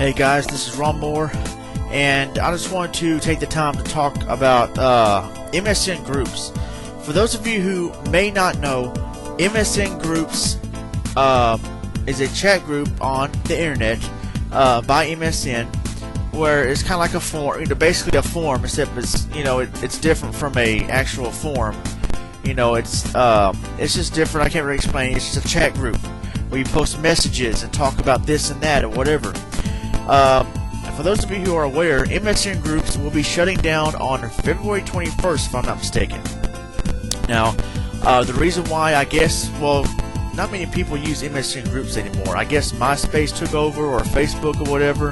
Hey guys, this is Ronmower, and I just wanted to take the time to talk about MSN Groups. For those of you who may not know, MSN Groups is a chat group on the internet by MSN, where it's kind of like a forum, basically a forum, except it's different from a actual forum. It's just different. I can't really explain. It's just a chat group where you post messages and talk about this and that or whatever. For those of you who are aware, MSN Groups will be shutting down on February 21st, if I'm not mistaken. Now, the reason why, I guess, well, not many people use MSN Groups anymore. I guess MySpace took over, or Facebook or whatever.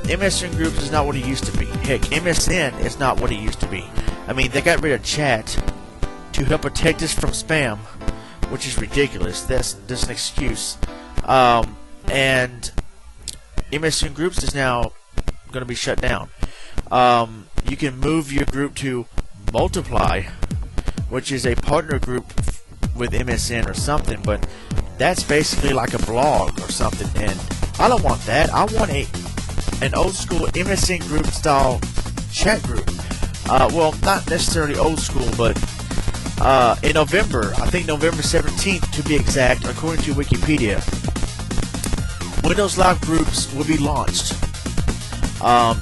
MSN Groups is not what it used to be. Heck, MSN is not what it used to be. I mean, they got rid of chat to help protect us from spam, which is ridiculous. That's just an excuse. And MSN Groups is now going to be shut down. You can move your group to Multiply, which is a partner group with MSN or something, but that's basically like a blog or something, and I don't want that. I want an old school MSN Group style chat group. Well, not necessarily old school, but in November, I think November 17th to be exact, according to Wikipedia, Windows Live Groups will be launched.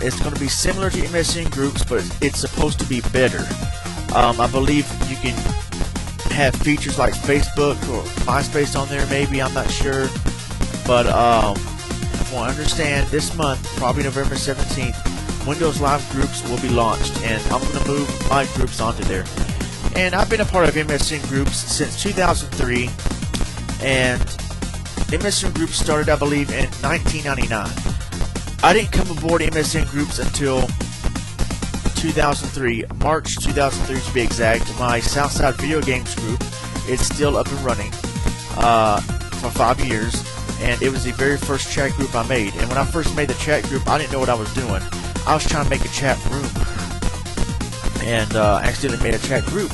It's going to be similar to MSN Groups, but it's supposed to be better. I believe you can have features like Facebook or MySpace on there, maybe, I'm not sure. But from what I understand, this month, probably November 17th, Windows Live Groups will be launched, and I'm going to move my groups onto there. And I've been a part of MSN Groups since 2003, and MSN Groups started, I believe, in 1999. I didn't come aboard MSN Groups until 2003, March 2003 to be exact. My Southside Video Games group is still up and running for 5 years, and it was the very first chat group I made. And when I first made the chat group, I didn't know what I was doing. I was trying to make a chat room, and accidentally made a chat group.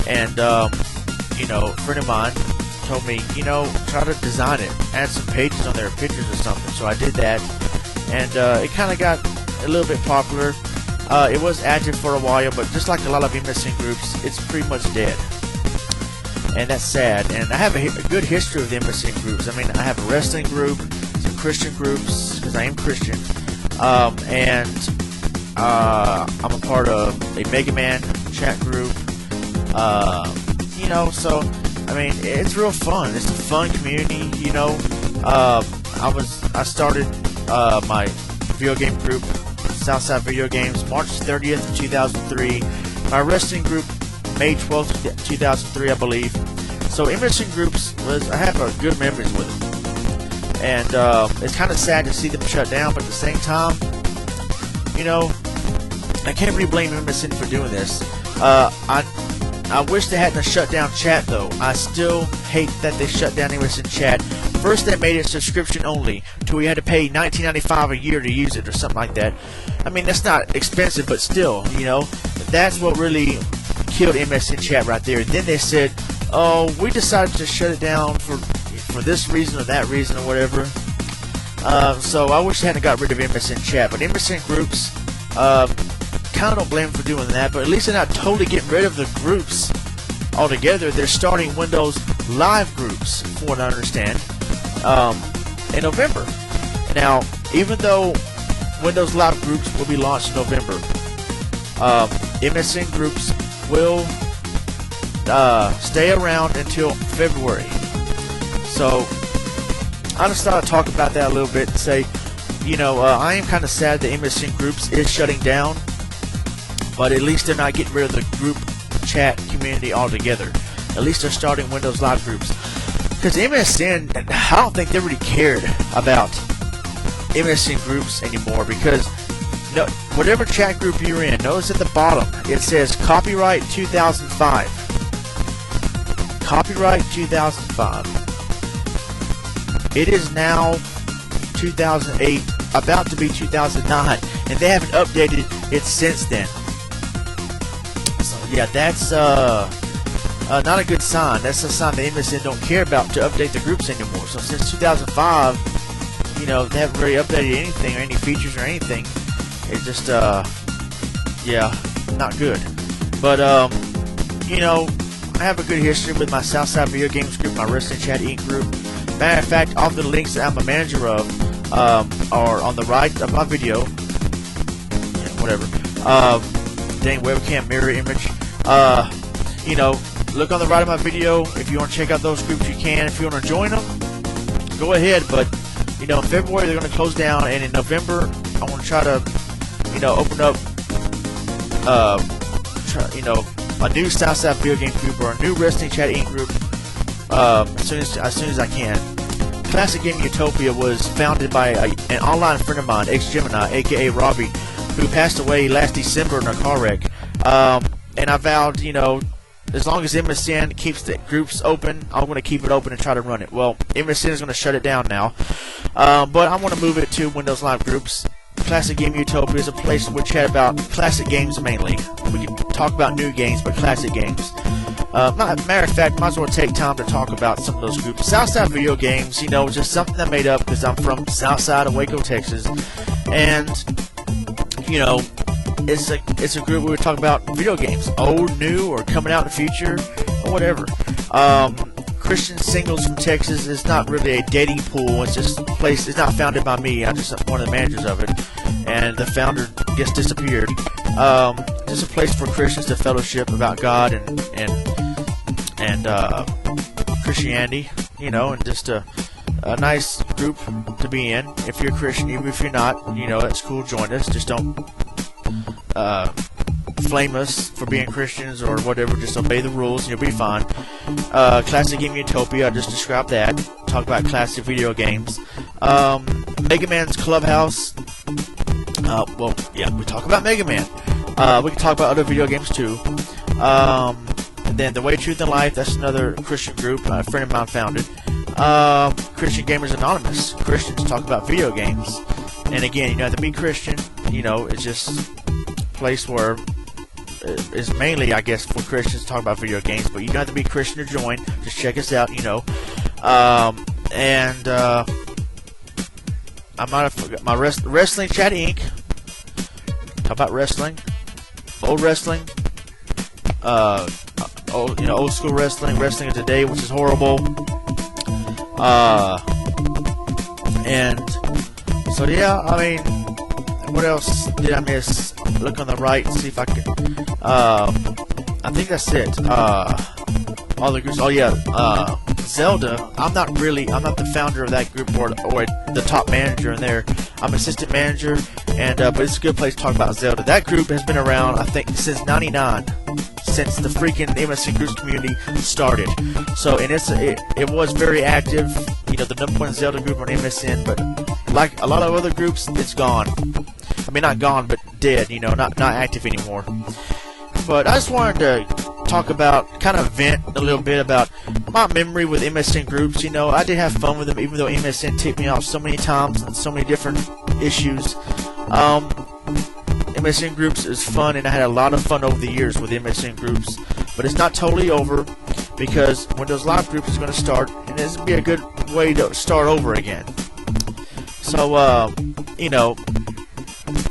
And a friend of mine told me, try to design it, add some pages on there, pictures or something. So I did that, and it kind of got a little bit popular. It was active for a while, but just like a lot of MSN Groups, it's pretty much dead, and that's sad. And I have a good history with MSN Groups. I mean, I have a wrestling group, some Christian groups, because I am Christian, and I'm a part of a Mega Man chat group. So I mean, it's real fun. It's a fun community, I started my video game group, Southside Video Games, March 30th, 2003. My wrestling group, May 12th, 2003, I believe. So MSN Groups I have good memories with them. And it's kind of sad to see them shut down, but at the same time, I can't really blame MSN for doing this. I wish they hadn't shut down chat, though. I still hate that they shut down MSN chat. First, they made it subscription only, to where you had to pay $19.95 a year to use it or something like that. I mean, that's not expensive, but still, that's what really killed MSN chat right there. And then they said, oh, we decided to shut it down for this reason or that reason or whatever. So I wish they hadn't got rid of MSN chat. But MSN Groups, kind of don't blame them for doing that, but at least they're not totally getting rid of the groups altogether. They're starting Windows Live Groups, from what I understand, in November. Now, even though Windows Live Groups will be launched in November, MSN Groups will stay around until February. So I just thought I'd talk about that a little bit and say, I am kind of sad that MSN Groups is shutting down, but at least they're not getting rid of the group chat community altogether. At least they're starting Windows Live Groups. Because MSN, I don't think they really cared about MSN Groups anymore, because whatever chat group you're in, notice at the bottom, it says copyright 2005. Copyright 2005. It is now 2008, about to be 2009, and they haven't updated it since then. So yeah, that's not a good sign. That's a sign that MSN don't care about to update the groups anymore. So since 2005, you know, they haven't really updated anything or any features or anything. It's just yeah, not good. But you know, I have a good history with my Southside Video Games group, my Wrestling Chat Inc. group. Matter of fact, all the links that I'm a manager of are on the right of my video. Yeah, whatever. Dang webcam mirror image. You know, look on the right of my video. If you want to check out those groups, you can. If you want to join them, go ahead. But you know, in February they're going to close down, and in November I want to try to, you know, open up, you know, a new Southside Video Game group or a new Wrestling Chat Inc. group as soon as I can. Classic Game Utopia was founded by an online friend of mine, ex-Gemini, aka Robbie, who passed away last December in a car wreck. And I vowed, you know, as long as MSN keeps the groups open, I'm going to keep it open and try to run it. Well, MSN is going to shut it down now, but I want to move it to Windows Live Groups. Classic Game Utopia is a place where we chat about classic games mainly. We can talk about new games, but classic games. Matter of fact, might as well take time to talk about some of those groups. Southside Video Games, you know, just something I made up because I'm from Southside of Waco, Texas, and you know, it's a group where we talk about video games, old, new, or coming out in the future, or whatever. Christian Singles from Texas is not really a dating pool. It's just a place. It's not founded by me. I'm just one of the managers of it, and the founder just disappeared. Just a place for Christians to fellowship about God and Christianity, you know, and just a nice group to be in. If you're a Christian, even if you're not, you know, that's cool. Join us. Just don't flame us for being Christians or whatever. Just obey the rules and you'll be fine. Classic Game Utopia, I just described that. Talk about classic video games. Mega Man's Clubhouse. Well, yeah, we talk about Mega Man. We can talk about other video games too. And then The Way, Truth, and Life, that's another Christian group a friend of mine founded. Christian Gamers Anonymous. Christians talk about video games. And again, you don't have to be Christian. You know, it's just a place where it's mainly, I guess, for Christians to talk about video games. But you don't have to be Christian to join. Just check us out, you know. And I might have forgot my Wrestling Chat Inc. Talk about wrestling, old wrestling, old school wrestling, wrestling of today, which is horrible. And so yeah, I mean, what else did I miss? Look on the right, see if I can. I think that's it. All the groups. Oh yeah, Zelda. I'm not the founder of that group or the top manager in there. I'm assistant manager, and but it's a good place to talk about Zelda. That group has been around, I think, since '99, since the freaking MSN Groups community started. So, and it was very active. You know, the #1 Zelda group on MSN, but like a lot of other groups, it's gone. I mean, not gone, but dead. You know, not active anymore. But I just wanted to talk about, kind of vent a little bit about my memory with MSN Groups. You know, I did have fun with them, even though MSN ticked me off so many times and so many different issues. MSN Groups is fun, and I had a lot of fun over the years with MSN Groups. But it's not totally over, because Windows Live Groups is going to start, and this would be a good way to start over again. So, you know,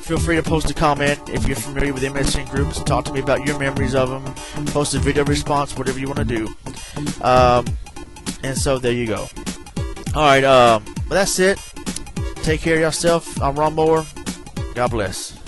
feel free to post a comment if you're familiar with MSN Groups. Talk to me about your memories of them. Post a video response, whatever you want to do. And so there you go. Alright, but that's it. Take care of yourself. I'm Ronmower. God bless.